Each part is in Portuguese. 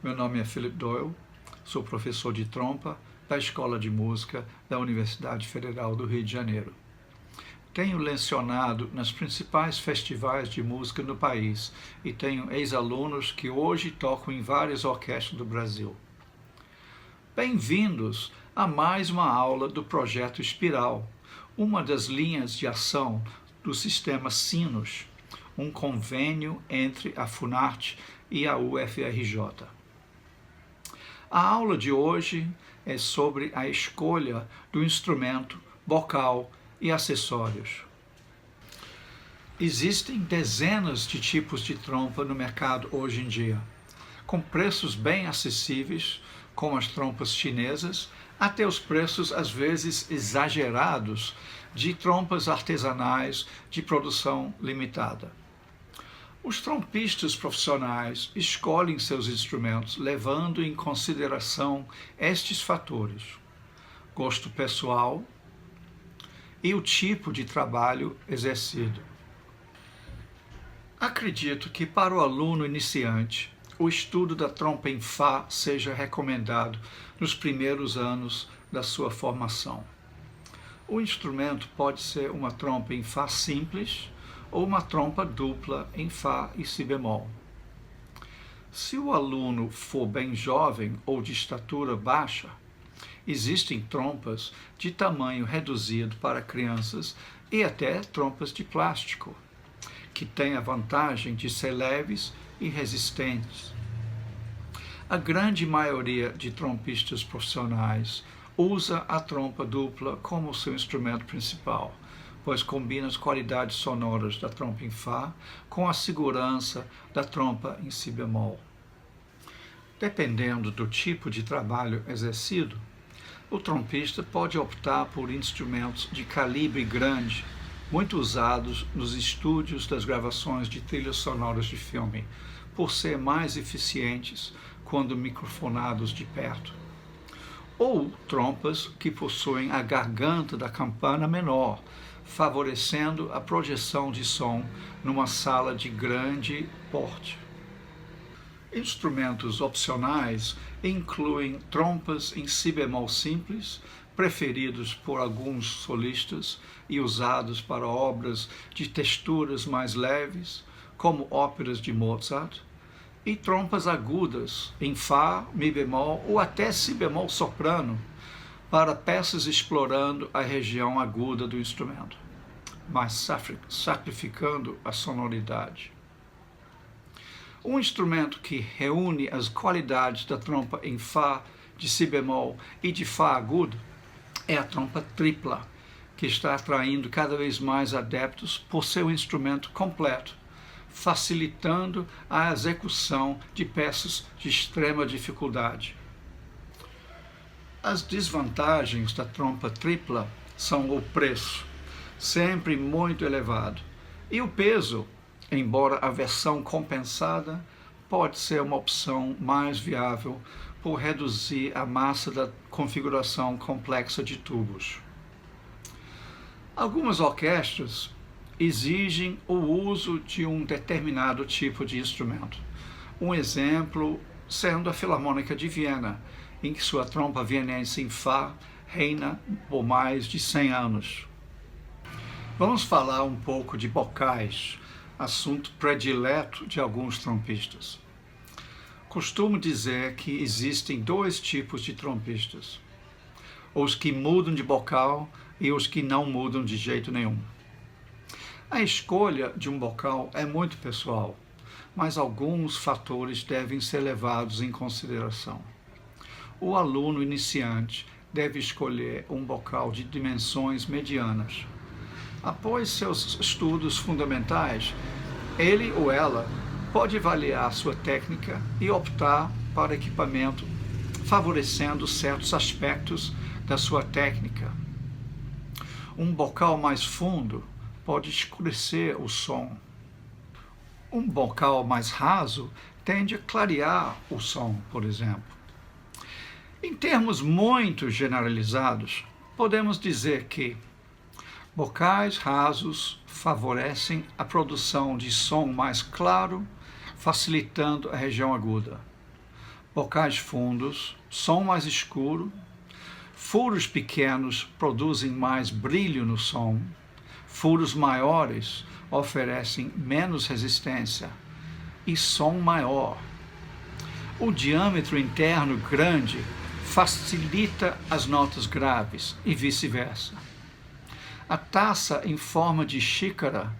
Meu nome é Philip Doyle, sou professor de trompa da Escola de Música da Universidade Federal do Rio de Janeiro. Tenho lecionado nas principais festivais de música no país e tenho ex-alunos que hoje tocam em várias orquestras do Brasil. Bem-vindos a mais uma aula do Projeto Espiral, uma das linhas de ação do Sistema Sinos, um convênio entre a Funarte e a UFRJ. A aula de hoje é sobre a escolha do instrumento, bocal e acessórios. Existem dezenas de tipos de trompa no mercado hoje em dia, com preços bem acessíveis, como as trompas chinesas, até os preços às vezes exagerados de trompas artesanais de produção limitada. Os trompistas profissionais escolhem seus instrumentos levando em consideração estes fatores: gosto pessoal e o tipo de trabalho exercido. Acredito que para o aluno iniciante, o estudo da trompa em Fá seja recomendado nos primeiros anos da sua formação. O instrumento pode ser uma trompa em Fá simples ou uma trompa dupla em Fá e Si bemol. Se o aluno for bem jovem ou de estatura baixa, existem trompas de tamanho reduzido para crianças e até trompas de plástico, que têm a vantagem de ser leves e resistentes. A grande maioria de trompistas profissionais usa a trompa dupla como seu instrumento principal, pois combina as qualidades sonoras da trompa em Fá com a segurança da trompa em Si bemol. Dependendo do tipo de trabalho exercido, o trompista pode optar por instrumentos de calibre grande, muito usados nos estúdios das gravações de trilhas sonoras de filme, por ser mais eficientes quando microfonados de perto. Ou trompas que possuem a garganta da campana menor, favorecendo a projeção de som numa sala de grande porte. Instrumentos opcionais incluem trompas em Si bemol simples, preferidos por alguns solistas e usados para obras de texturas mais leves, como óperas de Mozart, e trompas agudas em Fá, Mi bemol ou até Si bemol soprano, para peças explorando a região aguda do instrumento, mas sacrificando a sonoridade. Um instrumento que reúne as qualidades da trompa em Fá, de Si bemol e de Fá agudo é a trompa tripla, que está atraindo cada vez mais adeptos por seu instrumento completo, facilitando a execução de peças de extrema dificuldade. As desvantagens da trompa tripla são o preço, sempre muito elevado, e o peso, embora a versão compensada, pode ser uma opção mais viável por reduzir a massa da configuração complexa de tubos. Algumas orquestras exigem o uso de um determinado tipo de instrumento. Um exemplo sendo a Filarmônica de Viena, em que sua trompa vienense em Fá reina por mais de 100 anos. Vamos falar um pouco de bocais, assunto predileto de alguns trompistas. Costumo dizer que existem dois tipos de trompistas: os que mudam de bocal e os que não mudam de jeito nenhum. A escolha de um bocal é muito pessoal, mas alguns fatores devem ser levados em consideração. O aluno iniciante deve escolher um bocal de dimensões medianas. Após seus estudos fundamentais, ele ou ela pode avaliar sua técnica e optar para equipamento favorecendo certos aspectos da sua técnica. Um bocal mais fundo pode escurecer o som. Um bocal mais raso tende a clarear o som, por exemplo. Em termos muito generalizados, podemos dizer que bocais rasos favorecem a produção de som mais claro, facilitando a região aguda. bocais fundos, som mais escuro, furos pequenos produzem mais brilho no som, furos maiores oferecem menos resistência e som maior. O diâmetro interno grande facilita as notas graves e vice-versa. A taça em forma de xícara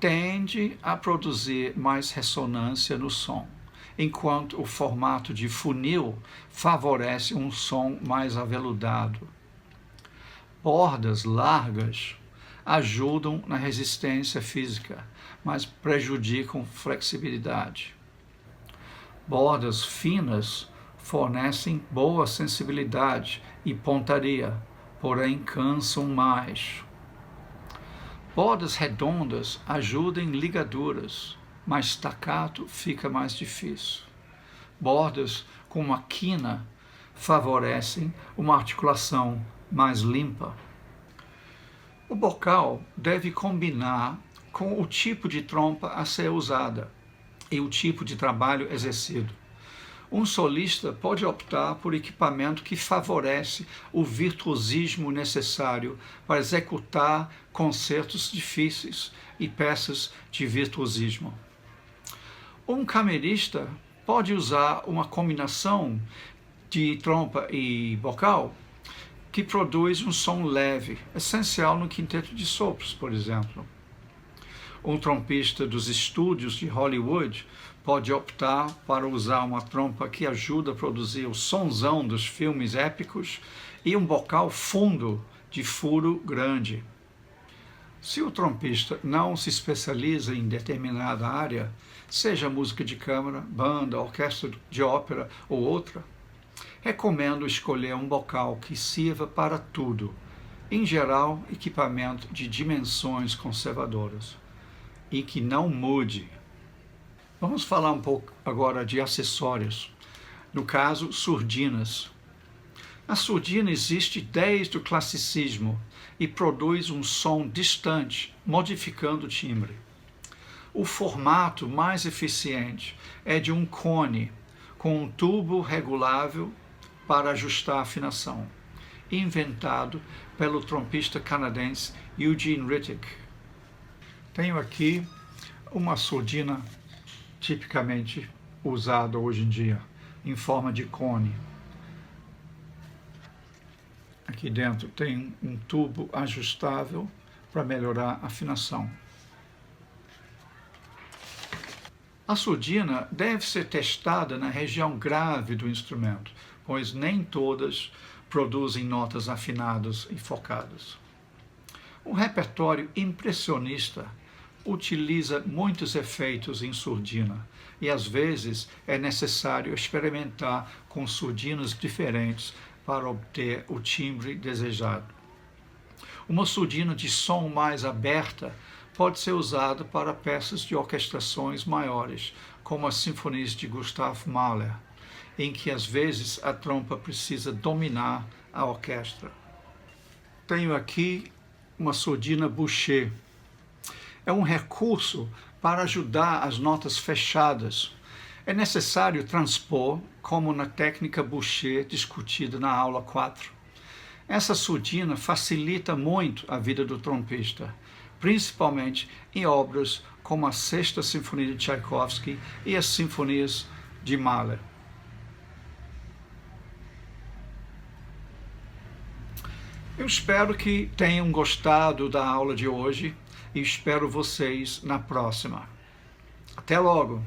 tende a produzir mais ressonância no som, enquanto o formato de funil favorece um som mais aveludado. Bordas largas ajudam na resistência física, mas prejudicam flexibilidade. Bordas finas fornecem boa sensibilidade e pontaria, porém cansam mais. Bordas redondas ajudam em ligaduras, mas staccato fica mais difícil. Bordas com uma quina favorecem uma articulação mais limpa. O bocal deve combinar com o tipo de trompa a ser usada e o tipo de trabalho exercido. Um solista pode optar por equipamento que favorece o virtuosismo necessário para executar concertos difíceis e peças de virtuosismo. Um camerista pode usar uma combinação de trompa e bocal que produz um som leve, essencial no quinteto de sopros, por exemplo. Um trompista dos estúdios de Hollywood pode optar para usar uma trompa que ajuda a produzir o sonzão dos filmes épicos e um bocal fundo de furo grande. Se o trompista não se especializa em determinada área, seja música de câmara, banda, orquestra de ópera ou outra, recomendo escolher um bocal que sirva para tudo, em geral, equipamento de dimensões conservadoras, e que não mude. Vamos falar um pouco agora de acessórios, no caso, surdinas. A surdina existe desde o classicismo e produz um som distante, modificando o timbre. O formato mais eficiente é de um cone, com um tubo regulável para ajustar a afinação, inventado pelo trompista canadense Eugene Rittick. Tenho aqui uma surdina tipicamente usada hoje em dia, em forma de cone. Aqui dentro tem um tubo ajustável para melhorar a afinação. A surdina deve ser testada na região grave do instrumento, pois nem todas produzem notas afinadas e focadas. O repertório impressionista utiliza muitos efeitos em surdina e às vezes é necessário experimentar com surdinas diferentes para obter o timbre desejado. Uma surdina de som mais aberta pode ser usada para peças de orquestrações maiores, como as sinfonias de Gustav Mahler, em que às vezes a trompa precisa dominar a orquestra. Tenho aqui uma surdina Boucher. É um recurso para ajudar as notas fechadas. É necessário transpor, como na técnica Boucher discutida na aula 4. Essa surdina facilita muito a vida do trompista, principalmente em obras como a Sexta Sinfonia de Tchaikovsky e as Sinfonias de Mahler. Eu espero que tenham gostado da aula de hoje e espero vocês na próxima. Até logo!